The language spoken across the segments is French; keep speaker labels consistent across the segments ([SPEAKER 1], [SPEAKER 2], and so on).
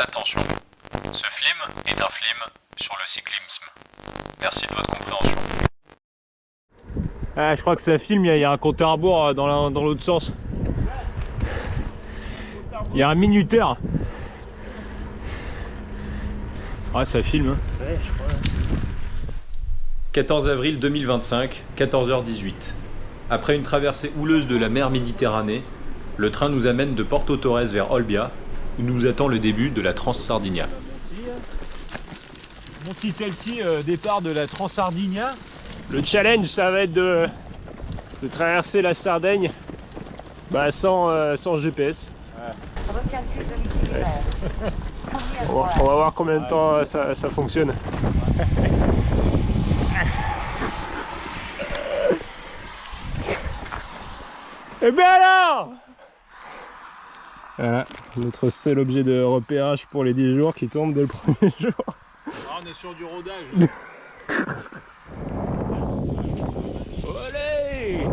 [SPEAKER 1] Attention, ce film est un film sur le cyclisme. Merci de votre compréhension.
[SPEAKER 2] Ah, je crois que ça filme, il y a un compte à rebours dans l'autre sens. Il y a un minuteur. Ah, ça filme. Hein.
[SPEAKER 3] Ouais, je crois.
[SPEAKER 4] 14 avril 2025, 14h18. Après une traversée houleuse de la mer Méditerranée, le train nous amène de Porto Torres vers Olbia, où nous attend le début de la Trans-Sardinia.
[SPEAKER 2] Mon petit départ de la Trans-Sardinia. Le challenge, ça va être de traverser la Sardaigne sans GPS. Ouais. On va voir combien de temps ça fonctionne. Et bien alors! Voilà, notre seul objet de repérage pour les 10 jours qui tombe dès le premier jour.
[SPEAKER 3] Ah, on est sur du rodage.
[SPEAKER 2] Olé!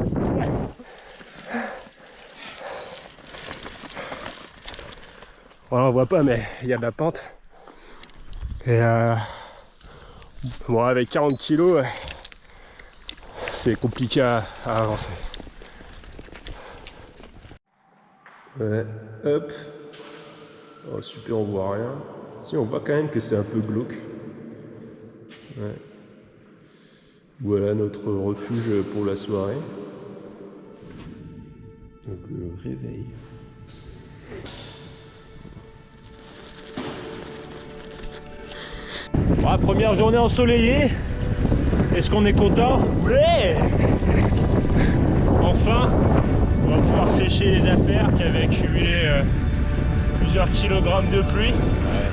[SPEAKER 2] Voilà, on voit pas, mais il y a de la pente. Et bon, avec 40 kg, c'est compliqué à avancer. Ouais, hop. Oh, super, on voit rien. Si, on voit quand même que c'est un peu glauque. Ouais. Voilà notre refuge pour la soirée. Donc le réveil. Bon, première journée ensoleillée. Est-ce qu'on est content? Ouais. Enfin, on va pouvoir sécher les affaires qui avaient accumulé plusieurs kilogrammes de pluie. Ouais.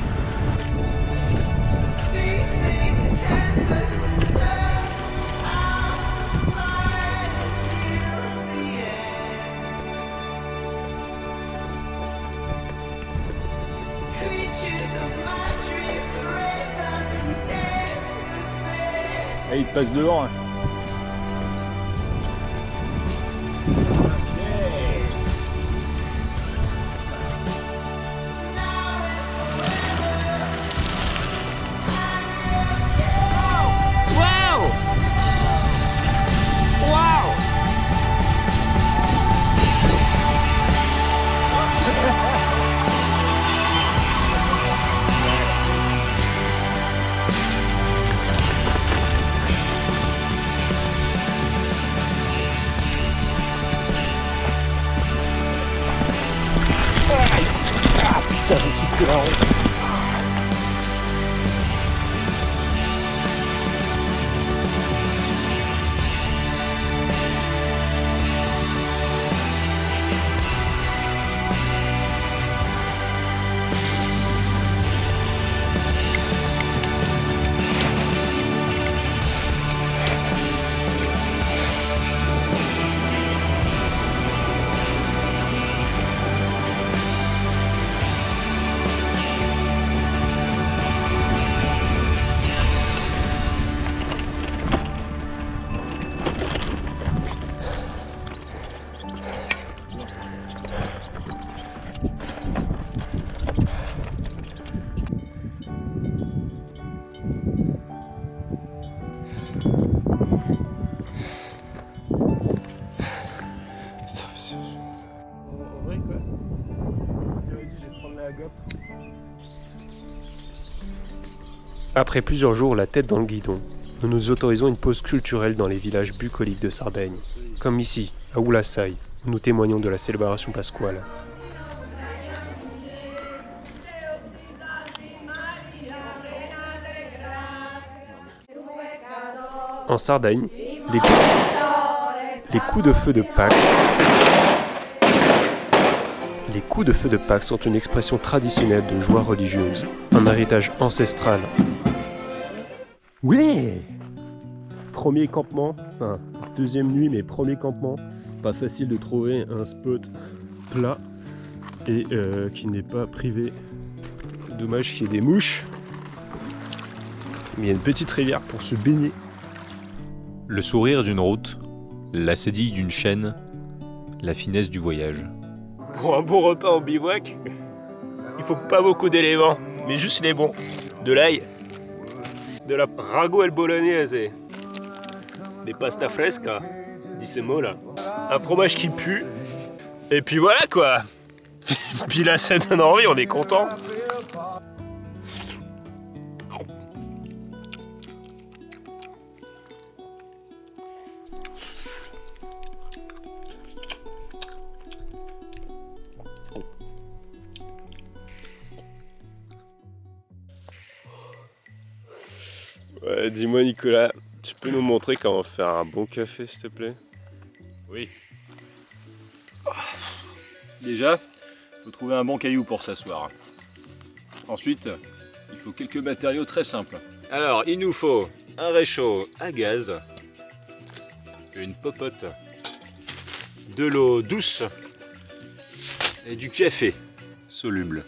[SPEAKER 2] Et il te passe dehors.
[SPEAKER 5] Après plusieurs jours la tête dans le guidon, nous nous autorisons une pause culturelle dans les villages bucoliques de Sardaigne, comme ici, à Oulassai, où nous témoignons de la célébration pasquale. En Sardaigne, les coups de feu de Pâques sont une expression traditionnelle de joie religieuse, un héritage ancestral.
[SPEAKER 2] Ouais! Premier campement, enfin deuxième nuit, mais premier campement. Pas facile de trouver un spot plat et qui n'est pas privé. Dommage qu'il y ait des mouches. Mais il y a une petite rivière pour se baigner.
[SPEAKER 4] Le sourire d'une route, la cédille d'une chaîne, la finesse du voyage.
[SPEAKER 2] Pour un bon repas en bivouac. Il faut pas beaucoup d'éléments, mais juste les bons. De l'ail, de la rago al bolognese, des pasta fresca, dissemo là, un fromage qui pue, et puis voilà quoi. Puis là ça donne envie, on est content. Ouais, dis-moi Nicolas, tu peux nous montrer comment faire un bon café s'il te plaît?
[SPEAKER 4] Oui. Déjà, il faut trouver un bon caillou pour s'asseoir. Ensuite, il faut quelques matériaux très simples. Alors, il nous faut un réchaud à gaz, une popote, de l'eau douce et du café soluble.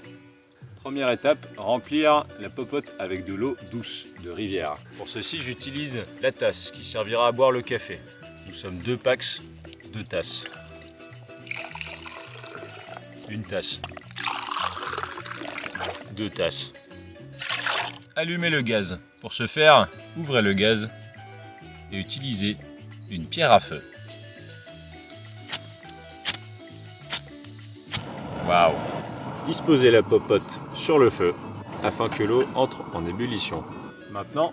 [SPEAKER 4] Première étape, remplir la popote avec de l'eau douce de rivière. Pour ceci, j'utilise la tasse qui servira à boire le café. Nous sommes 2 packs, 2 tasses. Une tasse. 2 tasses. Allumez le gaz. Pour ce faire, ouvrez le gaz et utilisez une pierre à feu. Waouh! Disposez la popote sur le feu afin que l'eau entre en ébullition. Maintenant,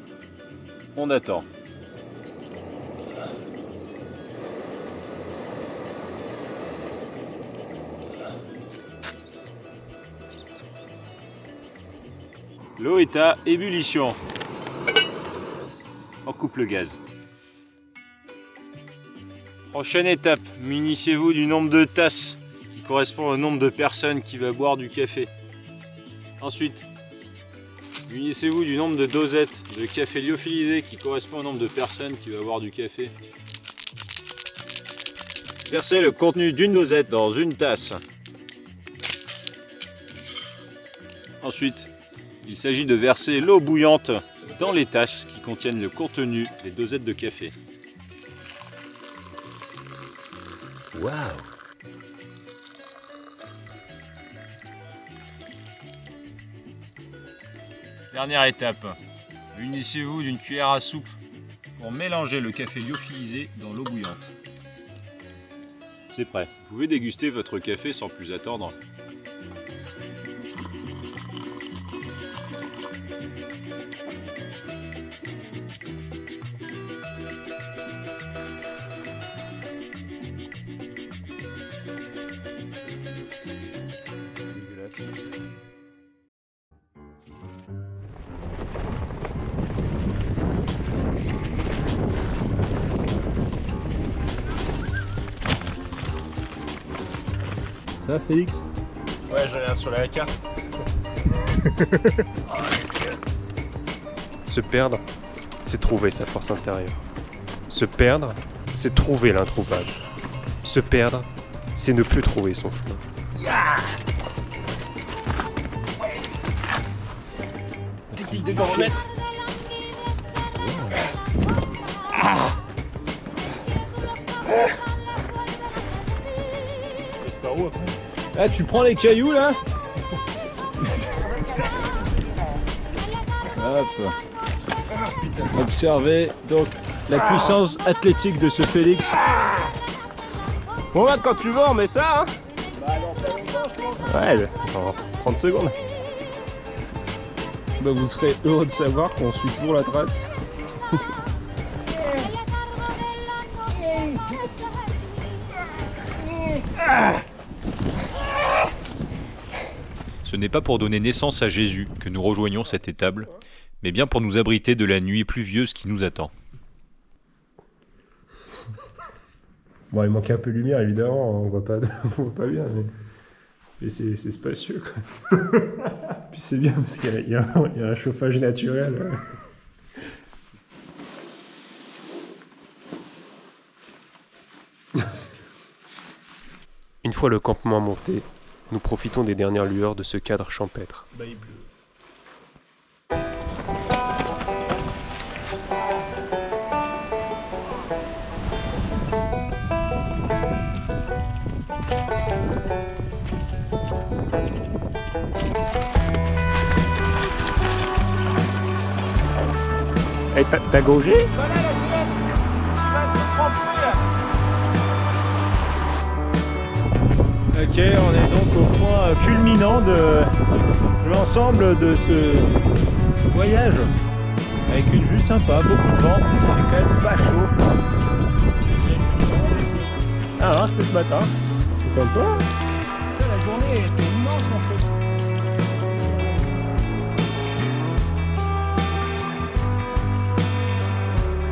[SPEAKER 4] on attend. L'eau est à ébullition. On coupe le gaz. Prochaine étape, munissez-vous du nombre de tasses qui correspond au nombre de personnes qui va boire du café. Ensuite, munissez-vous du nombre de dosettes de café lyophilisé qui correspond au nombre de personnes qui va boire du café. Versez le contenu d'une dosette dans une tasse. Ensuite, il s'agit de verser l'eau bouillante dans les tasses qui contiennent le contenu des dosettes de café. Waouh! Dernière étape, munissez-vous d'une cuillère à soupe pour mélanger le café lyophilisé dans l'eau bouillante. C'est prêt. Vous pouvez déguster votre café sans plus attendre.
[SPEAKER 2] Ça va Félix?
[SPEAKER 3] Ouais, je regarde sur la carte.
[SPEAKER 5] Se perdre, c'est trouver sa force intérieure. Se perdre, c'est trouver l'introuvable. Se perdre, c'est ne plus trouver son chemin.
[SPEAKER 3] Là, tu prends les cailloux là. Hop. Observez donc la puissance athlétique de ce Félix.
[SPEAKER 2] Bon là quand tu veux on met ça hein. Ouais, dans 30 secondes.
[SPEAKER 3] Bah, vous serez heureux de savoir qu'on suit toujours la trace.
[SPEAKER 4] Ce n'est pas pour donner naissance à Jésus que nous rejoignons cette étable, mais bien pour nous abriter de la nuit pluvieuse qui nous attend.
[SPEAKER 2] Bon il manque un peu de lumière évidemment, on voit pas, on voit pas bien mais c'est spacieux quoi. Puis c'est bien parce qu'il y a un chauffage naturel.
[SPEAKER 5] Une fois le campement monté, nous profitons des dernières lueurs de ce cadre champêtre.
[SPEAKER 2] Bah il pleut. Et t'as gaugé?
[SPEAKER 3] Ok, on est donc au point culminant de l'ensemble de ce voyage. Avec une vue sympa, beaucoup de vent, il fait quand même pas chaud.
[SPEAKER 2] Ah, hein, c'était ce matin. C'est sympa.
[SPEAKER 3] La journée était immense en fait.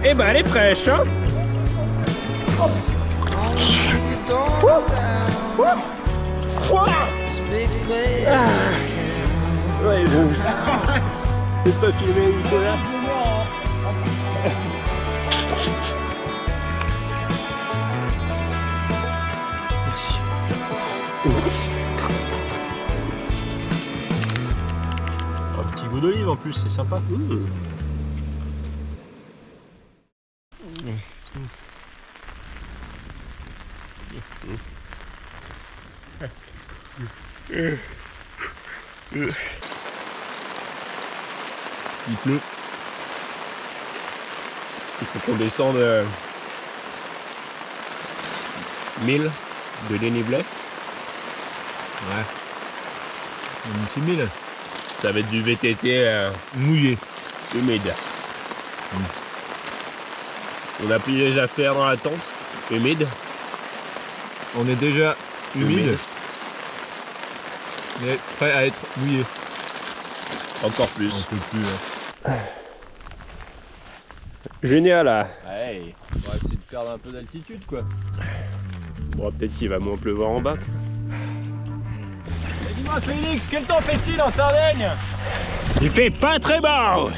[SPEAKER 2] Eh ben, elle est fraîche, hein? Ouais, c'est pas filmé, Nicolas.
[SPEAKER 3] Merci. Un petit goût d'olive en plus, c'est sympa.
[SPEAKER 2] Il pleut. Il faut qu'on descende 1000 de dénivelé.
[SPEAKER 3] Ouais. Un petit mille.
[SPEAKER 2] Ça va être du VTT
[SPEAKER 3] Mouillé.
[SPEAKER 2] humide. On a plié les affaires dans la tente. Humide.
[SPEAKER 3] On est déjà humide. Mais prêt à être mouillé.
[SPEAKER 2] Encore plus.
[SPEAKER 3] On peut plus là.
[SPEAKER 2] Génial là.
[SPEAKER 3] Hey, on va essayer de perdre un peu d'altitude quoi.
[SPEAKER 2] Bon, peut-être qu'il va moins pleuvoir en bas.
[SPEAKER 3] Et dis-moi Félix, quel temps fait-il en Sardaigne?
[SPEAKER 2] Il fait pas très beau.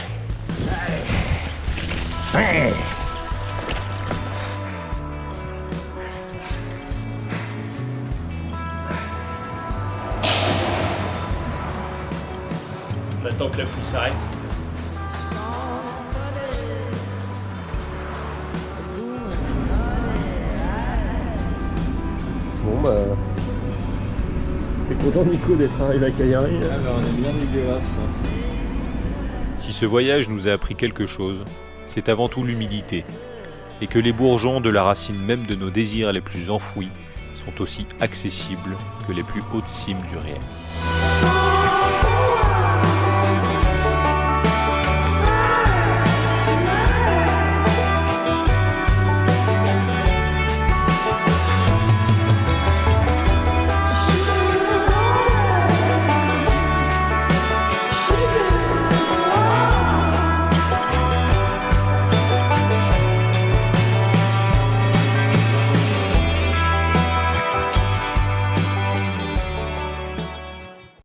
[SPEAKER 2] Ouais. On attend que la pluie s'arrête. Bon bah... T'es content Nico d'être arrivé à Cagliari?
[SPEAKER 3] Ah bah on est bien dégueulasse.
[SPEAKER 4] Si ce voyage nous a appris quelque chose, c'est avant tout l'humilité, et que les bourgeons de la racine même de nos désirs les plus enfouis sont aussi accessibles que les plus hautes cimes du réel.